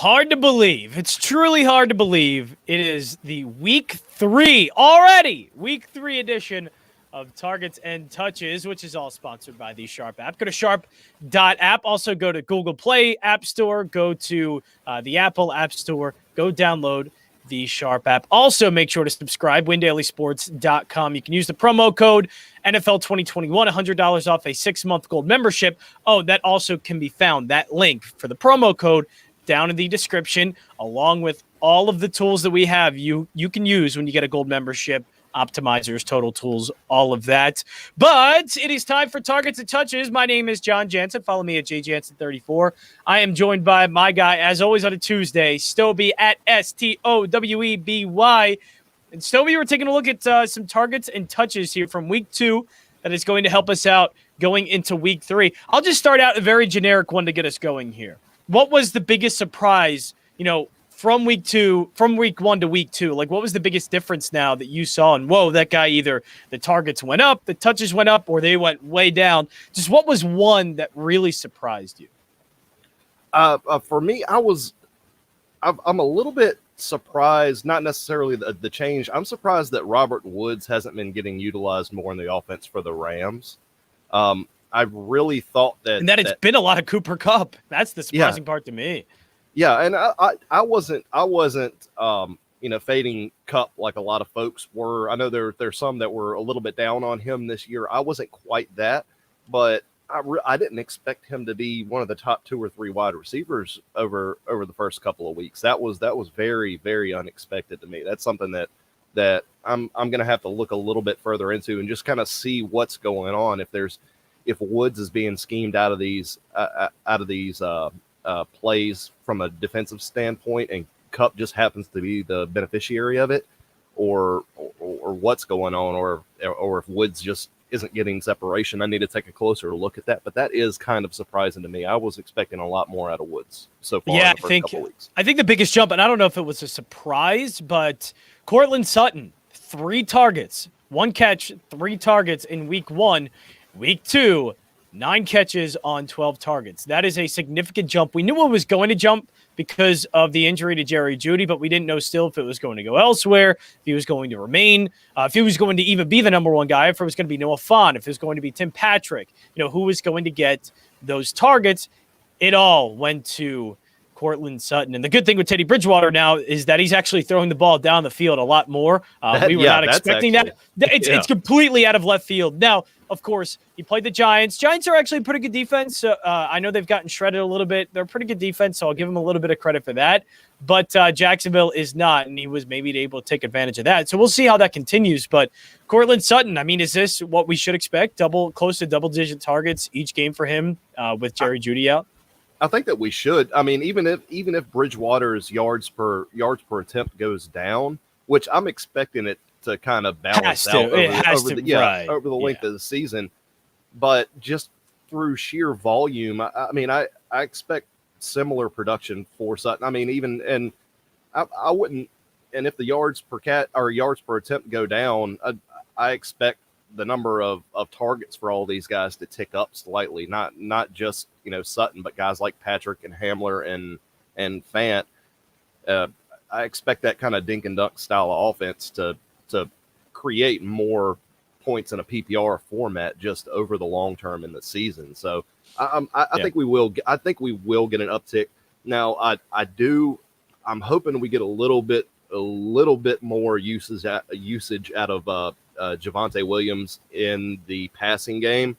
Hard to believe. It's truly hard to believe. It is the week 3 already. Week 3 edition of Targets and Touches, which is all sponsored by the Sharp app. Go to sharp.app. Also go to Google Play App Store. Go to the Apple App Store. Go download the Sharp app. Also, make sure to subscribe, windailysports.com. You can use the promo code NFL 2021, $100 off a 6-month gold membership. Oh, that also can be found, that link for the promo code, down in the description, along with all of the tools that we have you can use when you get a gold membership, optimizers, total tools, all of that. But it is time for Targets and Touches. My name is Jon Jansen. Follow me at jjansen34. I am joined by my guy, as always on a Tuesday, Stoweby at Stoweby. And Stoweby, we're taking a look at some Targets and Touches here from week 2 that is going to help us out going into week 3. I'll just start out a very generic one to get us going here. What was the biggest surprise, from week 1 to week 2? Like, what was the biggest difference now that you saw? And whoa, that guy, either the targets went up, the touches went up, or they went way down. Just what was one that really surprised you? For me, I'm a little bit surprised, not necessarily the change. I'm surprised that Robert Woods hasn't been getting utilized more in the offense for the Rams. I really thought that it's been a lot of Cooper Kupp. That's the surprising part to me. Yeah, and I wasn't fading Kupp like a lot of folks were. I know there's some that were a little bit down on him this year. I wasn't quite that, but I didn't expect him to be one of the top 2 or 3 wide receivers over the first couple of weeks. That was very, very unexpected to me. That's something that I'm going to have to look a little bit further into and just kind of see what's going on. If Woods is being schemed out of these plays from a defensive standpoint, and Kupp just happens to be the beneficiary of it, or what's going on, or if Woods just isn't getting separation. I need to take a closer look at that. But that is kind of surprising to me. I was expecting a lot more out of Woods so far in the first couple weeks. I think the biggest jump, and I don't know if it was a surprise, but Courtland Sutton, 3 targets, 1 catch, 3 targets in week 1. Week 2, 9 catches on 12 targets. That is a significant jump. We knew it was going to jump because of the injury to Jerry Jeudy, but we didn't know still if it was going to go elsewhere, if he was going to remain, if he was going to even be the number 1 guy, if it was going to be Noah Fant, if it was going to be Tim Patrick, who was going to get those targets. It all went to Courtland Sutton. And the good thing with Teddy Bridgewater now is that he's actually throwing the ball down the field a lot more. We were not expecting that. It's completely out of left field. Now, of course, he played the Giants. Giants are actually a pretty good defense. I know they've gotten shredded a little bit. They're a pretty good defense, so I'll give them a little bit of credit for that. But Jacksonville is not, and he was maybe able to take advantage of that. So we'll see how that continues. But Courtland Sutton, is this what we should expect? Close to double-digit targets each game for him with Jerry Jeudy out? I think that we should. Even if Bridgewater's yards per attempt goes down, which I'm expecting it to kind of balance out over the length of the season, but just through sheer volume, I expect similar production for Sutton. I wouldn't. And if the yards per attempt go down, I expect the number of targets for all these guys to tick up slightly. Not just Sutton, but guys like Patrick and Hamler and Fant. I expect that kind of dink and dunk style of offense to create more points in a PPR format just over the long term in the season. So I think we will. I think we will get an uptick. Now I'm hoping we get a little bit more usage out of Javonte Williams in the passing game.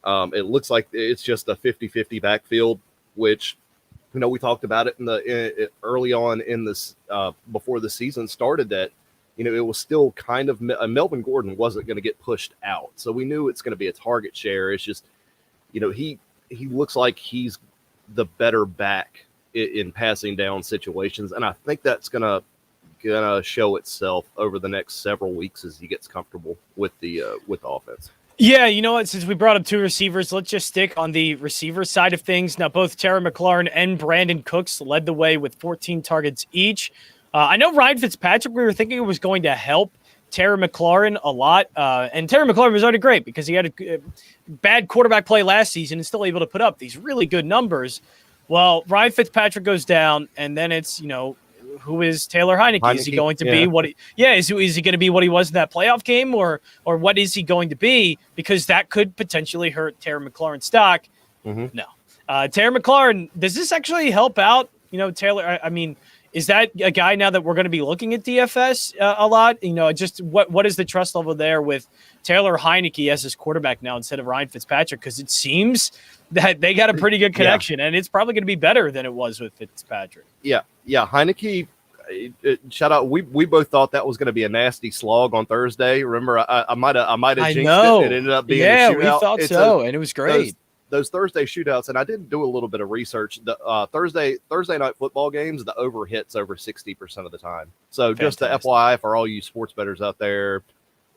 It looks like it's just a 50-50 backfield, which we talked about it early on in this before the season started, that it was still kind of Melvin Gordon wasn't going to get pushed out, so we knew it's going to be a target share. It's just he looks like he's the better back in passing down situations, and I think that's gonna show itself over the next several weeks as he gets comfortable with the offense. Yeah, you know what? Since we brought up 2 receivers, let's just stick on the receiver side of things. Now, both Terry McLaurin and Brandon Cooks led the way with 14 targets each. I know Ryan Fitzpatrick, we were thinking it was going to help Terry McLaurin a lot. And Terry McLaurin was already great because he had a bad quarterback play last season and still able to put up these really good numbers. Well, Ryan Fitzpatrick goes down, and then it's, who is Taylor Heinicke? Is he going to be what? Is he going to be what he was in that playoff game, or what is he going to be? Because that could potentially hurt Terry McLaurin's stock. Mm-hmm. No, Terry McLaurin. Does this actually help out? Taylor. I mean, is that a guy now that we're going to be looking at DFS a lot? Just what is the trust level there with Taylor Heinicke as his quarterback now instead of Ryan Fitzpatrick? Because it seems that they got a pretty good connection, and it's probably going to be better than it was with Fitzpatrick. Yeah. Heinicke, shout out. We both thought that was going to be a nasty slog on Thursday. Remember, I might have jinxed it. It ended up being a shootout. We thought so, and it was great. Those Thursday shootouts, and I did do a little bit of research. The Thursday night football games, the over hits over 60% of the time. So just the FYI for all you sports bettors out there,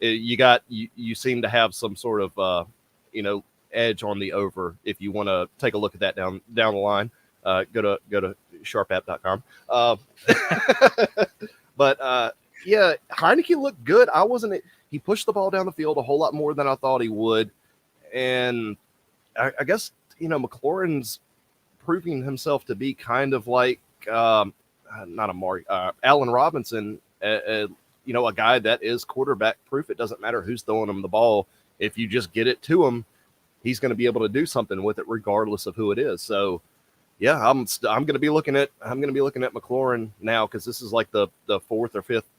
you seem to have some sort of edge on the over. If you want to take a look at that down the line, go to sharpapp.com. But Heinicke looked good. He pushed the ball down the field a whole lot more than I thought he would, and I guess, McLaurin's proving himself to be kind of like, Allen Robinson, a guy that is quarterback proof. It doesn't matter who's throwing him the ball. If you just get it to him, he's going to be able to do something with it regardless of who it is. So, yeah, I'm going to be looking at McLaurin now, because this is like the fourth or fifth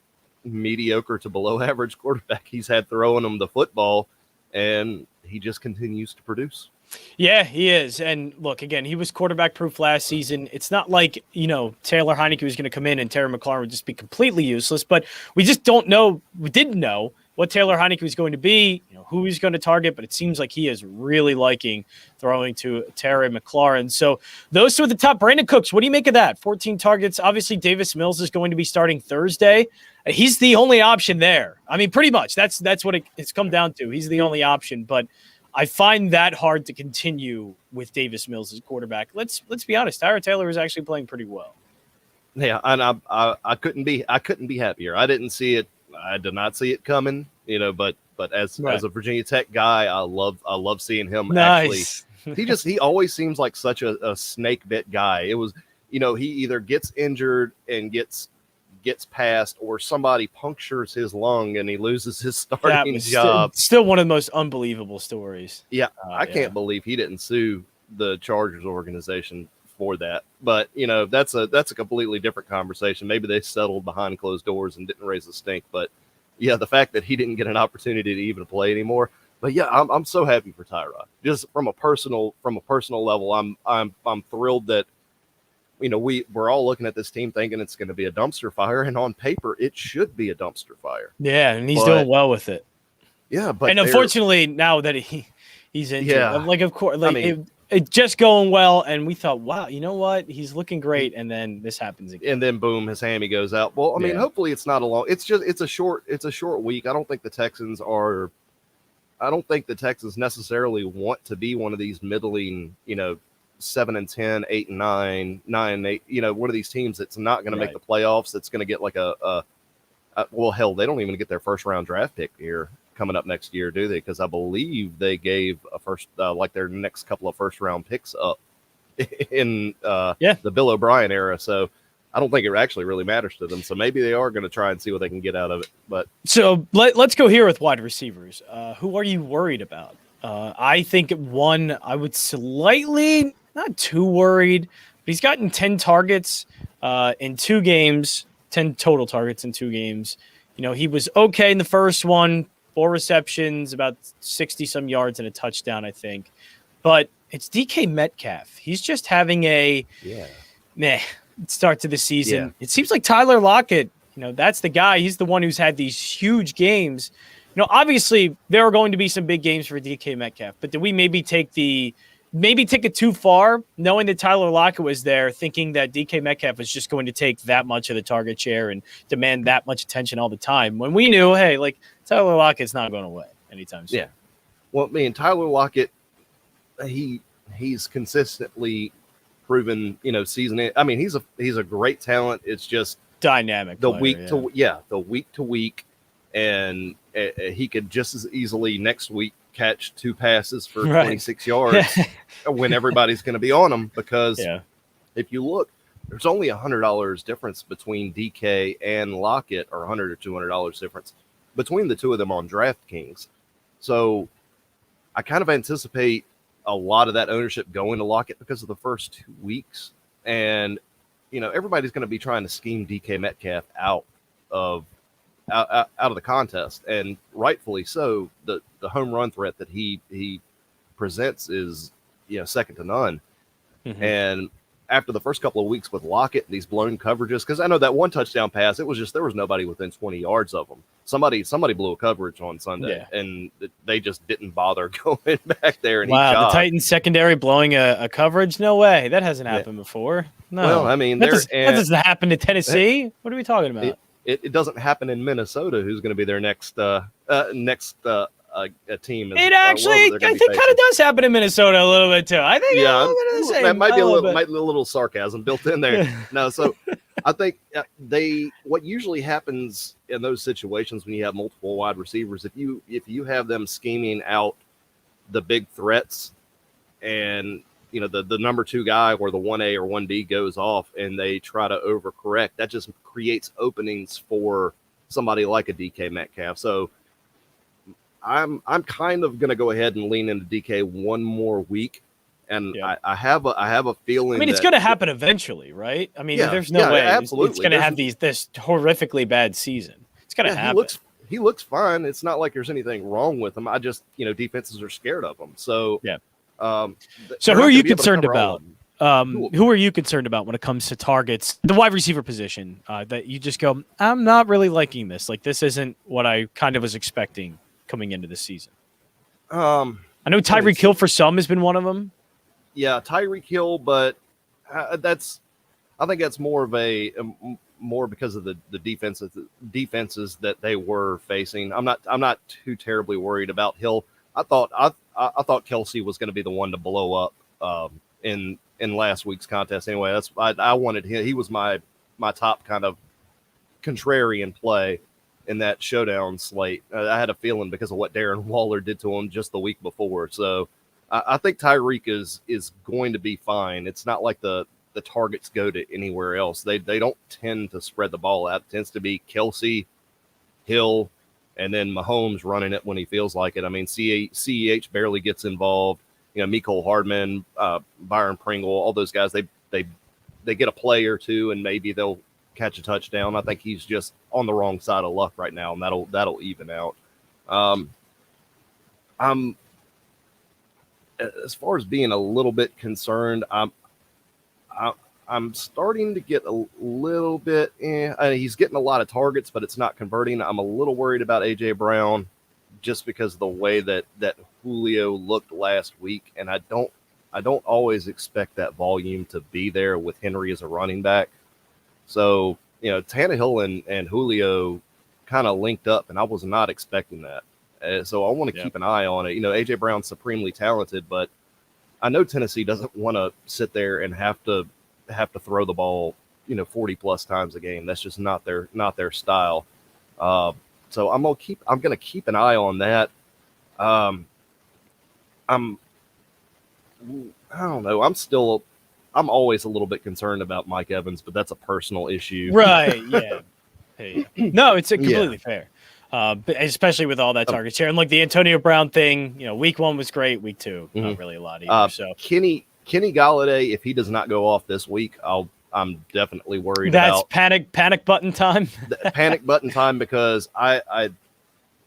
mediocre to below average quarterback he's had throwing him the football, and he just continues to produce. Yeah, he is. And look, again, he was quarterback proof last season. It's not like, Taylor Heinicke was going to come in and Terry McLaurin would just be completely useless, but we just don't know. We didn't know what Taylor Heinicke was going to be, who he's going to target, but it seems like he is really liking throwing to Terry McLaurin. So those two are the top. Brandon Cooks, what do you make of that? 14 targets. Obviously, Davis Mills is going to be starting Thursday. He's the only option there. I mean, pretty much. That's what it's come down to. He's the only option, but I find that hard to continue with Davis Mills as quarterback. Let's be honest. Tyrod Taylor is actually playing pretty well. Yeah, and I couldn't be happier. I didn't see it. I did not see it coming. But as a Virginia Tech guy, I love seeing him. Nice. Actually. He always seems like such a snake bit guy. It was, he either gets injured and gets past, or somebody punctures his lung and he loses his starting job. Still one of the most unbelievable stories. Yeah, I can't believe he didn't sue the Chargers organization for that. But that's a completely different conversation. Maybe they settled behind closed doors and didn't raise a stink. But yeah, the fact that he didn't get an opportunity to even play anymore. But yeah, I'm so happy for Tyrod. Just from a personal level, I'm thrilled that. We're all looking at this team thinking it's going to be a dumpster fire, and on paper, it should be a dumpster fire. Yeah, and he's doing well with it. Yeah, but and unfortunately, now that he's injured, of course, it's just going well, and we thought, wow, you know what? He's looking great, and then this happens again. And then boom, his hammy goes out. Well, I mean, hopefully it's not a long. It's a short week. I don't think the Texans necessarily want to be one of these middling, 7-10, 8-9, 9-8, one of these teams that's not going to make the playoffs. That's going to get like well, hell, they don't even get their first round draft pick here coming up next year, do they? Because I believe they gave a first, their next couple of first round picks up in the Bill O'Brien era. So I don't think it actually really matters to them. So maybe they are going to try and see what they can get out of it. But so let's go here with wide receivers. Who are you worried about? I think one, I would slightly. Not too worried, but he's gotten 10 targets in 2 games, 10 total targets in 2 games. He was okay in the first one, 4 receptions, about 60-some yards and a touchdown, I think. But it's DK Metcalf. He's just having a start to the season. Yeah. It seems like Tyler Lockett, that's the guy. He's the one who's had these huge games. Obviously, there are going to be some big games for DK Metcalf, but do we maybe take it too far, knowing that Tyler Lockett was there, thinking that DK Metcalf was just going to take that much of the target share and demand that much attention all the time, when we knew, hey, like, Tyler Lockett's not going away anytime soon. Yeah. Well, Tyler Lockett, he's consistently proven, season. I mean, he's a great talent. It's just dynamic. The week to week, and he could just as easily next week catch 2 passes for 26 yards when everybody's going to be on him, because if you look, there's only $100 difference between DK and Lockett, or $100 or $200 difference between the two of them on DraftKings. So I kind of anticipate a lot of that ownership going to Lockett because of the first 2 weeks. And, everybody's going to be trying to scheme DK Metcalf out of the contest. And rightfully so. The home run threat that he presents is, second to none. Mm-hmm. And after the first couple of weeks with Lockett, these blown coverages, because I know that one touchdown pass, it was just, there was nobody within 20 yards of him. Somebody blew a coverage on Sunday, and they just didn't bother going back there. And wow, the Titans secondary blowing a coverage? No way. That hasn't happened before. No. Well, I mean, that doesn't happen to Tennessee. What are we talking about? It doesn't happen in Minnesota, who's going to be their next a team. It actually, I think, kind of does happen in Minnesota a little bit too. I think, that might be a little sarcasm built in there. No, so I think what usually happens in those situations when you have multiple wide receivers, if you have them scheming out the big threats, and the number 2 guy or the 1A or 1B goes off and they try to overcorrect, that just creates openings for somebody like a DK Metcalf. So I'm kind of going to go ahead and lean into DK one more week, and I have a feeling. I mean, it's going to happen eventually, right? I mean, there's no way absolutely. It's going to have this horrifically bad season. It's going to happen. He looks fine. It's not like there's anything wrong with him. I just defenses are scared of him. So so who are you concerned about? Who are you concerned about when it comes to targets, the wide receiver position? That you just go, I'm not really liking this. Like, this isn't what I kind of was expecting coming into the season. I know Tyreek Hill for some has been one of them. Yeah, Tyreek Hill, but I think that's more of more because of the defenses that they were facing. I'm not too terribly worried about Hill. I thought Kelsey was going to be the one to blow up in last week's contest. Anyway, I wanted him. He was my top kind of contrarian play in that showdown slate. I had a feeling because of what Darren Waller did to him just the week before. So I think Tyreek is going to be fine. It's not like the targets go to anywhere else. They don't tend to spread the ball out. It tends to be Kelsey, Hill, and then Mahomes running it when he feels like it. I mean, CEH barely gets involved. Mecole Hardman, Byron Pringle, all those guys, they get a play or two, and maybe they'll catch a touchdown. I think he's just on the wrong side of luck right now, and that'll even out. I'm as far as being a little bit concerned, I'm starting to get a little bit. He's getting a lot of targets, but it's not converting. I'm a little worried about AJ Brown just because of the way that Julio looked last week, and I don't always expect that volume to be there with Henry as a running back. So, Tannehill and Julio kind of linked up, and I was not expecting that. So I want to keep an eye on it. AJ Brown's supremely talented, but I know Tennessee doesn't want to sit there and have to throw the ball, 40 plus times a game. That's just not their style. So I'm gonna keep an eye on that. I don't know. I'm always a little bit concerned about Mike Evans, but that's a personal issue. Right. Yeah. Hey. No, it's completely fair. Especially with all that target share. And like the Antonio Brown thing, week 1 was great. Week 2, not really a lot either. So Kenny Galladay, if he does not go off this week, I'm definitely worried about. That's panic button time. Panic button time, because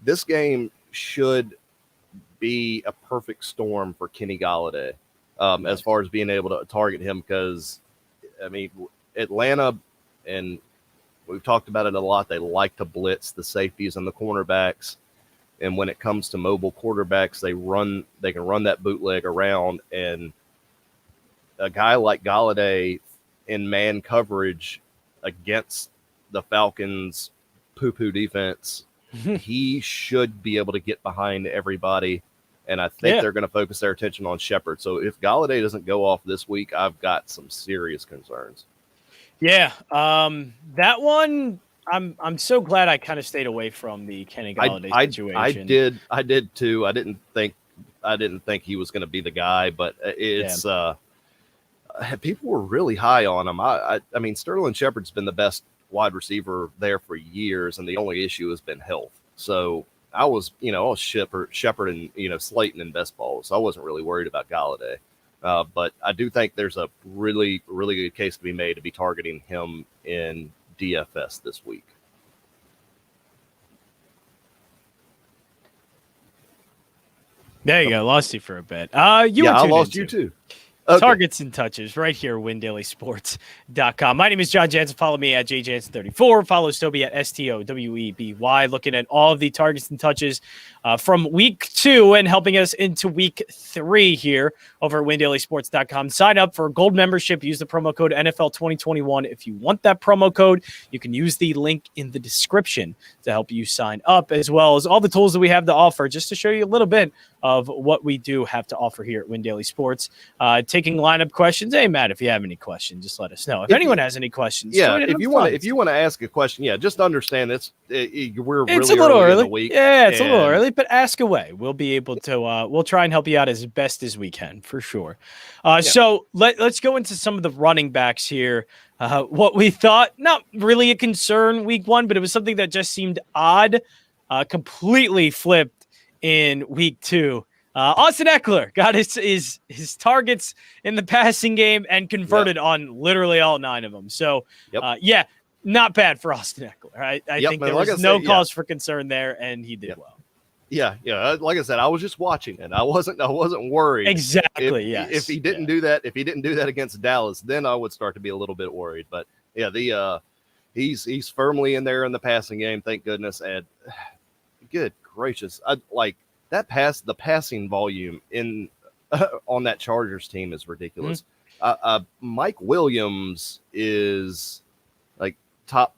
this game should be a perfect storm for Kenny Galladay. As far as being able to target him, because Atlanta, and we've talked about it a lot, they like to blitz the safeties and the cornerbacks, and when it comes to mobile quarterbacks, they can run that bootleg around, and a guy like Galladay in man coverage against the Falcons' poo-poo defense, he should be able to get behind everybody. And I think they're going to focus their attention on Shepard. So if Galladay doesn't go off this week, I've got some serious concerns. Yeah, that one, I'm so glad I kind of stayed away from the Kenny Galladay situation. I did too. I didn't think he was going to be the guy, but it's people were really high on him. I mean, Sterling Shepard's been the best wide receiver there for years, and the only issue has been health. So I was Shepard and Slayton in best ball, so I wasn't really worried about Galladay. But I do think there's a really, really good case to be made to be targeting him in DFS this week. There you go. Lost you for a bit. I lost you too. Okay. Targets and touches right here, WinDailySports.com. My name is Jon Jansen. Follow me at JJansen34. Follow Stoweby at STOWEBY. Looking at all of the targets and touches from week 2 and helping us into week 3 here over at WinDailySports.com. Sign up for a gold membership. Use the promo code NFL2021. If you want that promo code, you can use the link in the description to help you sign up, as well as all the tools that we have to offer, just to show you a little bit of what we do have to offer here at Win Daily Sports. Taking lineup questions. Hey, Matt, if you have any questions, just let us know. If anyone has any questions, if you want to ask a question, just understand it's we're really a little early in the week. Yeah, it's a little early, but ask away. We'll be able to. We'll try and help you out as best as we can, for sure. So let's go into some of the running backs here. What we thought, not really a concern week 1, but it was something that just seemed odd. Completely flipped in week 2. Austin Eckler got his targets in the passing game and converted on literally all 9 of them. So, not bad for Austin Eckler. I think there was no cause for concern there, and he did well. Yeah. Like I said, I was just watching it. I wasn't worried. Exactly. If he didn't do that, against Dallas, then I would start to be a little bit worried. But he's firmly in there in the passing game. Thank goodness. And good gracious, the passing volume in on that Chargers team is ridiculous. Mm-hmm. Mike Williams is like top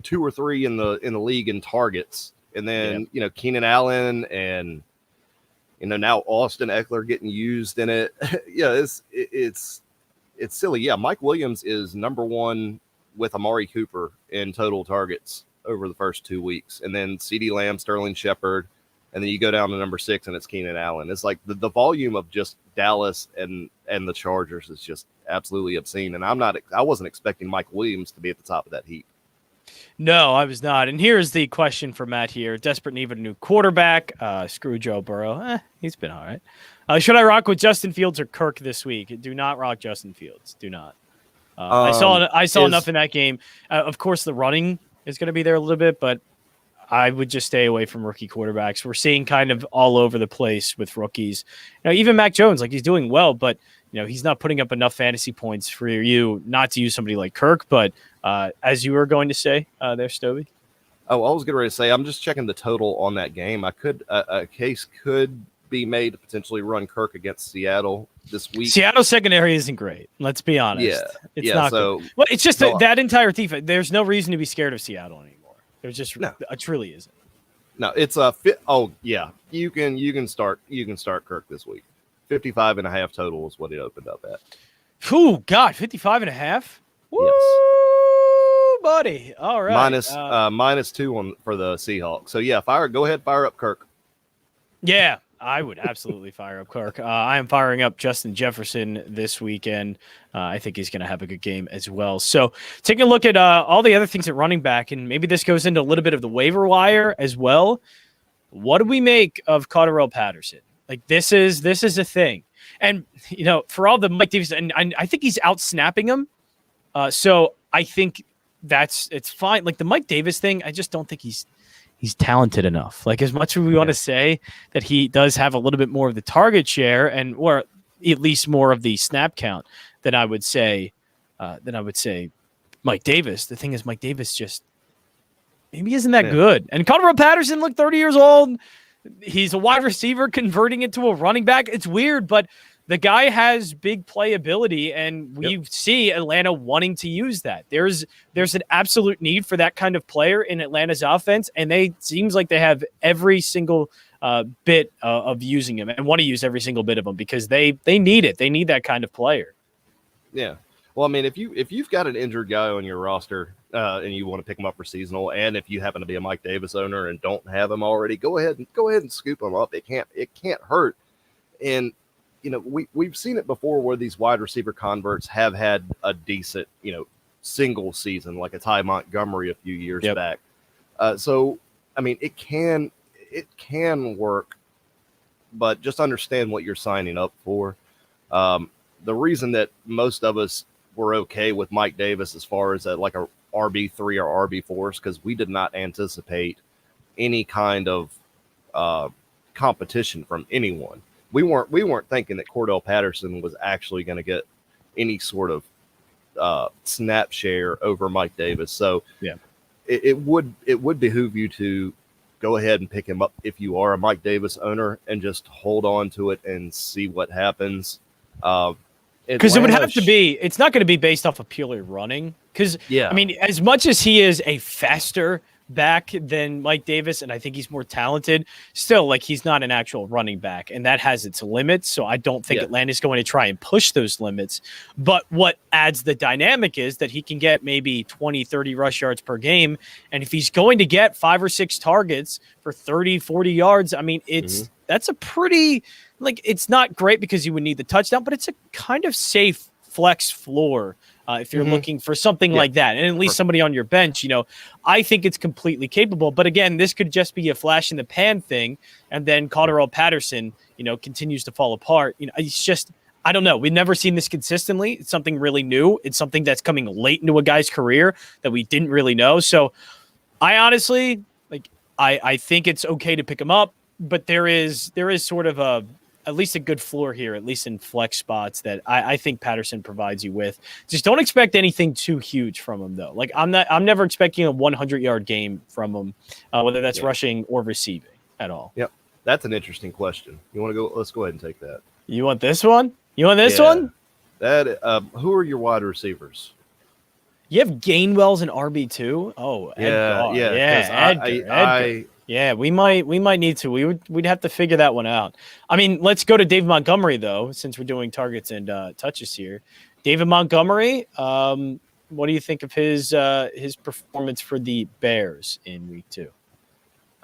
2 or 3 in the league in targets, and then Keenan Allen and now Austin Eckler getting used in it. It's silly. Yeah, Mike Williams is number 1 with Amari Cooper in total targets over the first 2 weeks, and then CeeDee Lamb, Sterling Shepard. And then you go down to number 6, and it's Keenan Allen. It's like the volume of just Dallas and the Chargers is just absolutely obscene. And I wasn't expecting Mike Williams to be at the top of that heap. No, I was not. And here's the question for Matt here. Desperate need of a new quarterback. Screw Joe Burrow. He's been all right. Should I rock with Justin Fields or Kirk this week? Do not rock Justin Fields. Do not. I saw enough in that game. Of course, the running is going to be there a little bit, but I would just stay away from rookie quarterbacks. We're seeing kind of all over the place with rookies. Even Mac Jones, he's doing well, but he's not putting up enough fantasy points for you not to use somebody like Kirk. But as you were going to say there, Stoweby. Oh, I was getting ready to say, I'm just checking the total on that game. A case could be made to potentially run Kirk against Seattle this week. Seattle's secondary isn't great. Let's be honest. It's not good. Well, it's just that entire defense. There's no reason to be scared of Seattle anymore. There's just truly isn't. No, it's a fit. Oh yeah, you can start Kirk this week. 55.5 total is what it opened up at. Oh God, 55.5. Woo, yes, buddy. All right. Minus 2 for the Seahawks. So yeah, go ahead, fire up Kirk. Yeah, I would absolutely fire up Kirk. I am firing up Justin Jefferson this weekend. I think he's going to have a good game as well. So taking a look at all the other things at running back, and maybe this goes into a little bit of the waiver wire as well. What do we make of Carterelle Patterson? This is a thing. And, for all the Mike Davis, and I think he's out snapping him. So I think it's fine. The Mike Davis thing, I just don't think he's talented enough. As much as we want to say that he does have a little bit more of the target share or at least more of the snap count than I would say Mike Davis. The thing is, Mike Davis just maybe isn't that good. And Carterelle Patterson, 30 years old. He's a wide receiver converting into a running back. It's weird, but the guy has big playability, and we see Atlanta wanting to use that. There's an absolute need for that kind of player in Atlanta's offense, and seems like they have every single bit of using him and want to use every single bit of them because they need it. They need that kind of player. Yeah. Well, I mean, if you've got an injured guy on your roster and you want to pick him up for seasonal, and if you happen to be a Mike Davis owner and don't have him already, go ahead and scoop him up. It can't hurt. And we've seen it before where these wide receiver converts have had a decent, single season, like a Ty Montgomery a few years back. So, I mean, it can work, but just understand what you're signing up for. The reason that most of us were okay with Mike Davis as far as like a RB3 or RB4 is because we did not anticipate any kind of competition from anyone. We weren't thinking that Carterelle Patterson was actually going to get any sort of snap share over Mike Davis. So it would behoove you to go ahead and pick him up if you are a Mike Davis owner and just hold on to it and see what happens. Because it would have to be, it's not going to be based off of purely running. Because, I mean, as much as he is a faster back than Mike Davis, and I think he's more talented, still, like, he's not an actual running back, and that has its limits. So I don't think Atlanta's going to try and push those limits. But what adds the dynamic is that he can get maybe 20, 30 rush yards per game. And if he's going to get 5 or 6 targets for 30, 40 yards, I mean, that's a pretty, like, it's not great because you would need the touchdown, but it's a kind of safe flex floor if you're looking for something like that. And at least somebody on your bench, I think it's completely capable. But again, this could just be a flash in the pan thing. And then Carterelle Patterson, continues to fall apart. It's just, I don't know. We've never seen this consistently. It's something really new. It's something that's coming late into a guy's career that we didn't really know. So I honestly, I think it's okay to pick him up, but there is sort of at least a good floor here, at least in flex spots that I think Patterson provides you with. Just don't expect anything too huge from him though. Like I'm never expecting a 100-yard game from him, whether that's rushing or receiving at all. Yep. That's an interesting question. You want to go? Let's go ahead and take that. You want this one? You want this one? That who are your wide receivers? You have Gainwell's an RB2. Oh, Edgar. Edgar. Yeah, we might need to. We'd have to figure that one out. I mean, let's go to David Montgomery though, since we're doing targets and touches here. David Montgomery, what do you think of his performance for the Bears in week 2?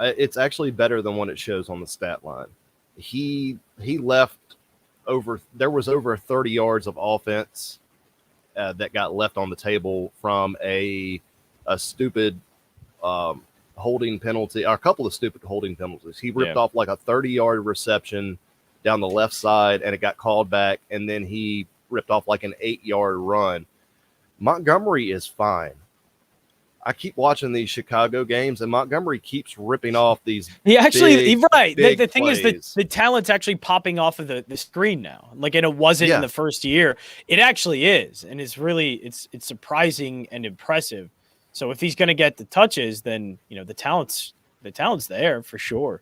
It's actually better than what it shows on the stat line. He left there was over 30 yards of offense that got left on the table from a stupid holding penalty, or a couple of stupid holding penalties. He ripped off like a 30-yard reception down the left side, and it got called back, and then he ripped off like an 8-yard run. Montgomery is fine. I keep watching these Chicago games, and Montgomery keeps ripping off these. The thing is that the talent's actually popping off of the screen now. Like, and it wasn't in the first year. It actually is, and it's really it's surprising and impressive. So if he's going to get the touches, then the talent's there for sure.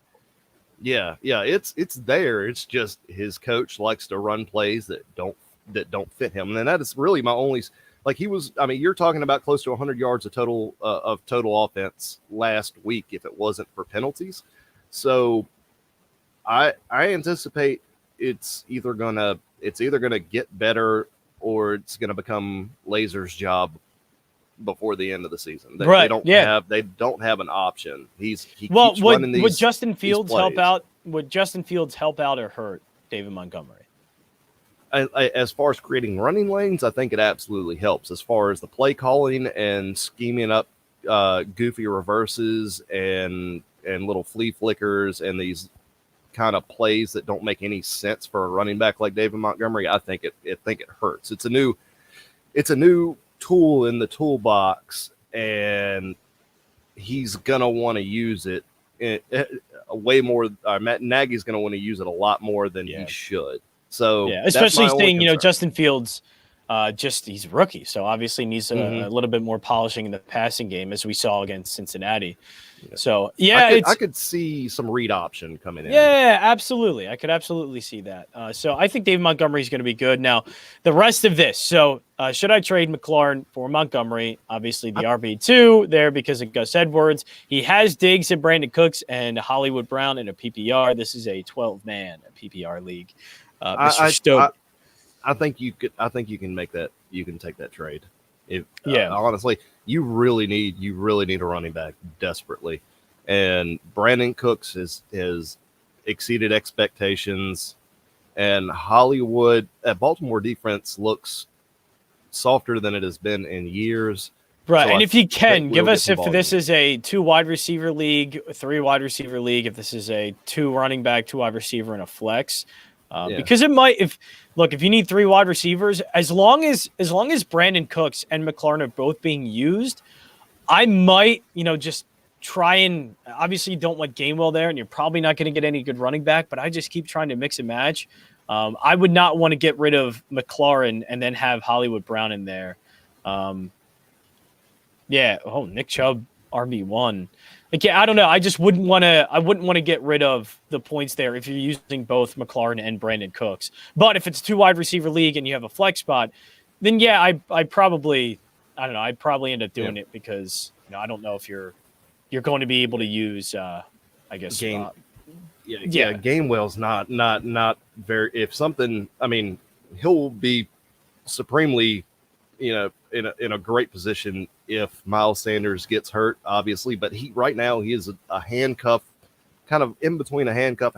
Yeah, it's there. It's just his coach likes to run plays that don't fit him, and that is really my only. Like he was, I mean, you're talking about close to 100 yards of total offense last week if it wasn't for penalties. So I anticipate it's either gonna get better or it's gonna become Lazer's job before the end of the season. They don't have an option. He keeps running these. Would Justin Fields help out? Would Justin Fields help out or hurt David Montgomery? As far as creating running lanes, I think it absolutely helps. As far as the play calling and scheming up goofy reverses and little flea flickers and these kind of plays that don't make any sense for a running back like David Montgomery, I think it hurts. It's a new tool in the toolbox, and he's gonna want to use it way more. Matt Nagy's gonna want to use it a lot more than he should. So especially seeing Justin Fields, he's a rookie, so obviously needs a little bit more polishing in the passing game, as we saw against Cincinnati. Yeah. So I could see some read option coming in. Yeah, absolutely, I could absolutely see that. So I think David Montgomery is going to be good. Now, the rest of this. So should I trade Mclaren for Montgomery? Obviously, the RB2 there because of Gus Edwards. He has Diggs and Brandon Cooks and Hollywood Brown in a PPR. This is a 12-man PPR league. Mr. Stoweby. I think you can make that. You can take that trade. Honestly, you really need a running back desperately, and Brandon Cooks has exceeded expectations, And Baltimore defense looks softer than it has been in years. Right, so and if you can, give us if this is a 2 wide receiver league, 3 wide receiver league, if this is a 2 running back, 2 wide receiver, and a flex, because it might. If you need 3 wide receivers, as long as Brandon Cooks and Mclaren are both being used, I might just try and obviously you don't want Gainwell there, and you're probably not going to get any good running back. But I just keep trying to mix and match. I would not want to get rid of Mclaren and then have Hollywood Brown in there. Yeah. Oh, Nick Chubb, RB1. I don't know. I just wouldn't want to get rid of the points there if you're using both McLaurin and Brandon Cooks. But if it's a 2 wide receiver league and you have a flex spot, then I'd probably end up doing it because I don't know if you're going to be able to use Gainwell's not very. If something, he'll be supremely, in a great position if Miles Sanders gets hurt, obviously. But right now he is a handcuff, kind of in between a handcuff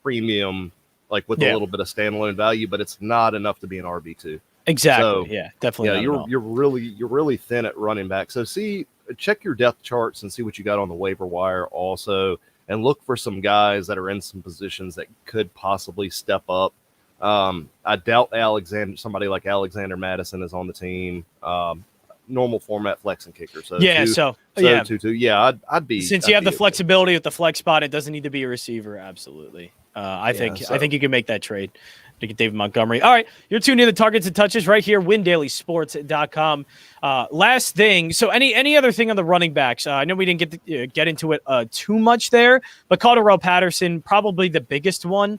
premium, like with a little bit of standalone value, but it's not enough to be an RB2. Exactly. So, definitely. Yeah, you're really thin at running back. So check your depth charts and see what you got on the waiver wire also, and look for some guys that are in some positions that could possibly step up. I doubt somebody like Alexander Madison is on the team. Normal format flex and kicker. So I'd be, since you have the flexibility with the flex spot, it doesn't need to be a receiver. Absolutely. I think you can make that trade to get David Montgomery. All right, you're tuned in to Targets and Touches right here, WinDailySports.com. Last thing, so any other thing on the running backs? I know we didn't get into it too much there, but Carterelle Patterson, probably the biggest one.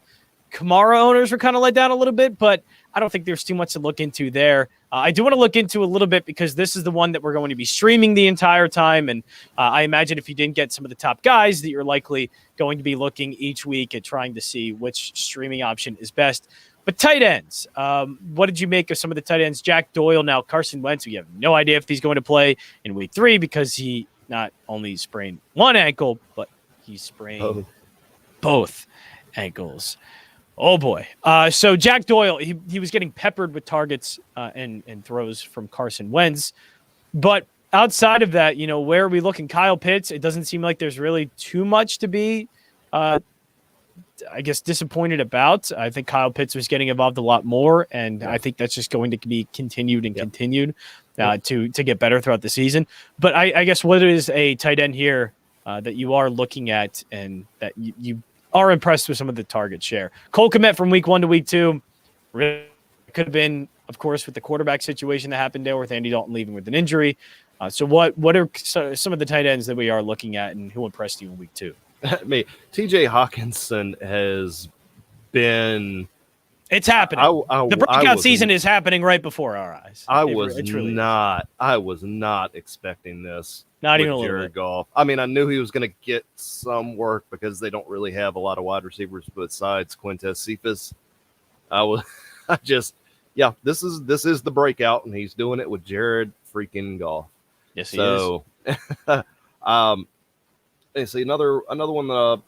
Kamara owners were kind of let down a little bit, but I don't think there's too much to look into there. I do want to look into a little bit because this is the one that we're going to be streaming the entire time, and I imagine if you didn't get some of the top guys that you're likely going to be looking each week at trying to see which streaming option is best. But tight ends, what did you make of some of the tight ends? Jack Doyle, now Carson Wentz, we have no idea if he's going to play in week 3 because he not only sprained one ankle, but he sprained both ankles. Oh, boy. So Jack Doyle, he was getting peppered with targets and throws from Carson Wentz. But outside of that, where are we looking? Kyle Pitts, it doesn't seem like there's really too much to be, disappointed about. I think Kyle Pitts was getting involved a lot more, and I think that's just going to be continued to get better throughout the season. But I guess what is a tight end here that you are looking at and that you are impressed with some of the target share? Cole Kmet from week 1 to week 2 really could have been, of course, with the quarterback situation that happened there with Andy Dalton leaving with an injury. So what are some of the tight ends that we are looking at, and who impressed you in week 2? TJ Hawkinson has been. It's happening. The breakout season is happening right before our eyes. I was not expecting this. Not even a little Jared bit. Goff. I knew he was going to get some work because they don't really have a lot of wide receivers besides Quintez Cephas. This is the breakout, and he's doing it with Jared freaking Goff. Yes, he is. See another one that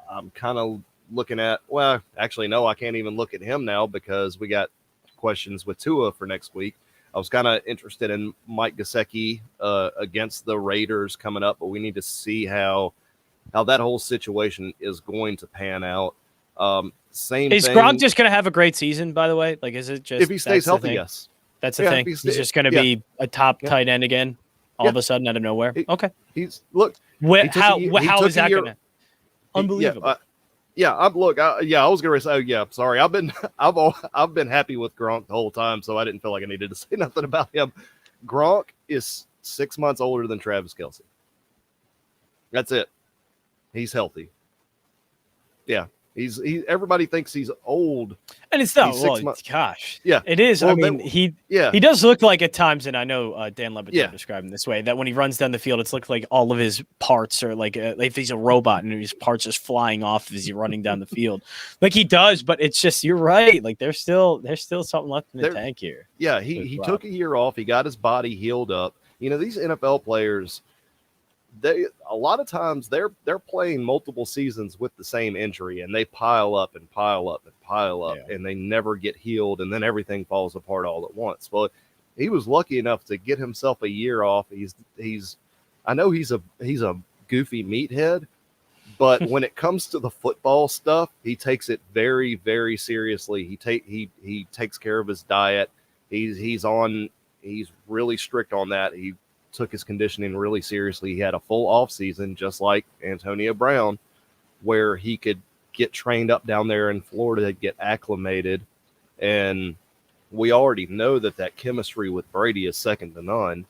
I'm kind of looking at. Well, actually, no, I can't even look at him now because we got questions with Tua for next week. I was kind of interested in Mike Gesicki against the Raiders coming up, but we need to see how that whole situation is going to pan out. Is Gronk just going to have a great season, by the way? Like, is it just if he stays healthy? Yes, that's the thing. He's just going to be a top tight end again, all of a sudden out of nowhere. Okay, how is that going to? Unbelievable. I was gonna say, sorry. I've been happy with Gronk the whole time, so I didn't feel like I needed to say nothing about him. Gronk is 6 months older than Travis Kelce. That's it. He's healthy. Yeah. Everybody thinks he's old, and it's not. Gosh, it is. Well, he does look like at times, and I know Dan Lebatard described him this way, that when he runs down the field, it's looked like all of his parts are like if he's a robot and his parts just flying off as he's running down the field, like he does. But it's just, you're right. Like there's still something left in the tank here. Yeah, he took a year off. He got his body healed up. These NFL players, a lot of times they're playing multiple seasons with the same injury, and they pile up and pile up and pile up, and they never get healed, and then everything falls apart all at once. Well, he was lucky enough to get himself a year off. I know he's a goofy meathead, but when it comes to the football stuff, he takes it very, very seriously. He takes care of his diet. He's really strict on that. He took his conditioning really seriously. He had a full off season, just like Antonio Brown, where he could get trained up down there in Florida, get acclimated. And we already know that chemistry with Brady is second to none.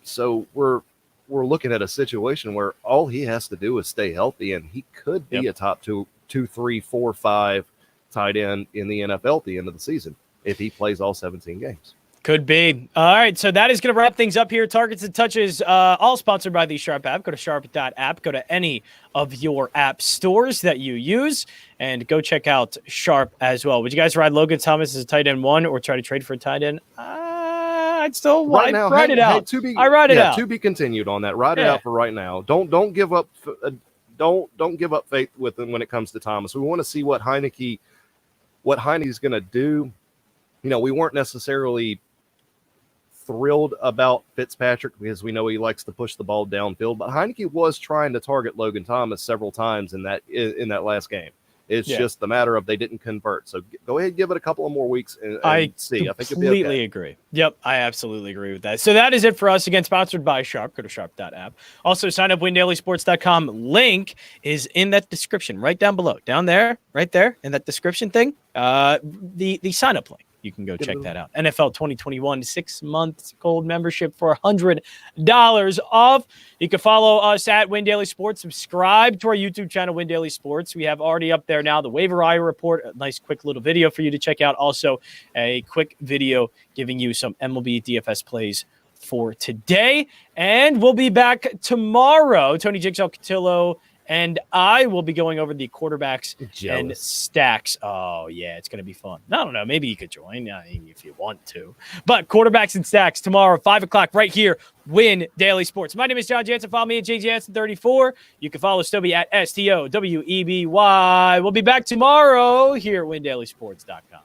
So we're looking at a situation where all he has to do is stay healthy, and he could be a top 2, 3, 4, 5 tight end in the NFL at the end of the season if he plays all 17 games. Could be. All right, so that is going to wrap things up here. Targets and Touches, all sponsored by the Sharp app. Go to sharp.app. Go to any of your app stores that you use, and go check out Sharp as well. Would you guys ride Logan Thomas as a tight end 1 or try to trade for a tight end? I'd still ride it out. I ride it out. To be continued on that. Ride it out for right now. Don't give up. Don't give up faith with him when it comes to Thomas. We want to see what Heineke's going to do. We weren't necessarily thrilled about Fitzpatrick because we know he likes to push the ball downfield, but Heinicke was trying to target Logan Thomas several times in that last game. It's just the matter of they didn't convert. So go ahead and give it a couple of more weeks and see. I think you'll be okay. Completely agree. Yep, I absolutely agree with that. So that is it for us. Again, sponsored by Sharp. Go to sharp.app. Also, sign up windailysports.com. Link is in that description right down below. Down there, right there, in that description thing, the sign-up link. You can go check that out. NFL 2021 6 months gold membership for $100 off. You can follow us at Win Daily Sports. Subscribe to our YouTube channel, Win Daily Sports. We have already up there now the waiver wire report, a nice quick little video for you to check out. Also, a quick video giving you some MLB DFS plays for today. And we'll be back tomorrow. Tony Jigsaw Cotillo and I will be going over the quarterbacks and stacks. Oh, yeah, it's going to be fun. I don't know. Maybe you could join if you want to. But quarterbacks and stacks tomorrow, 5 o'clock, right here, Win Daily Sports. My name is Jon Jansen. Follow me at JJansen34. You can follow Stoweby at STOWEBY. We'll be back tomorrow here at WinDailySports.com.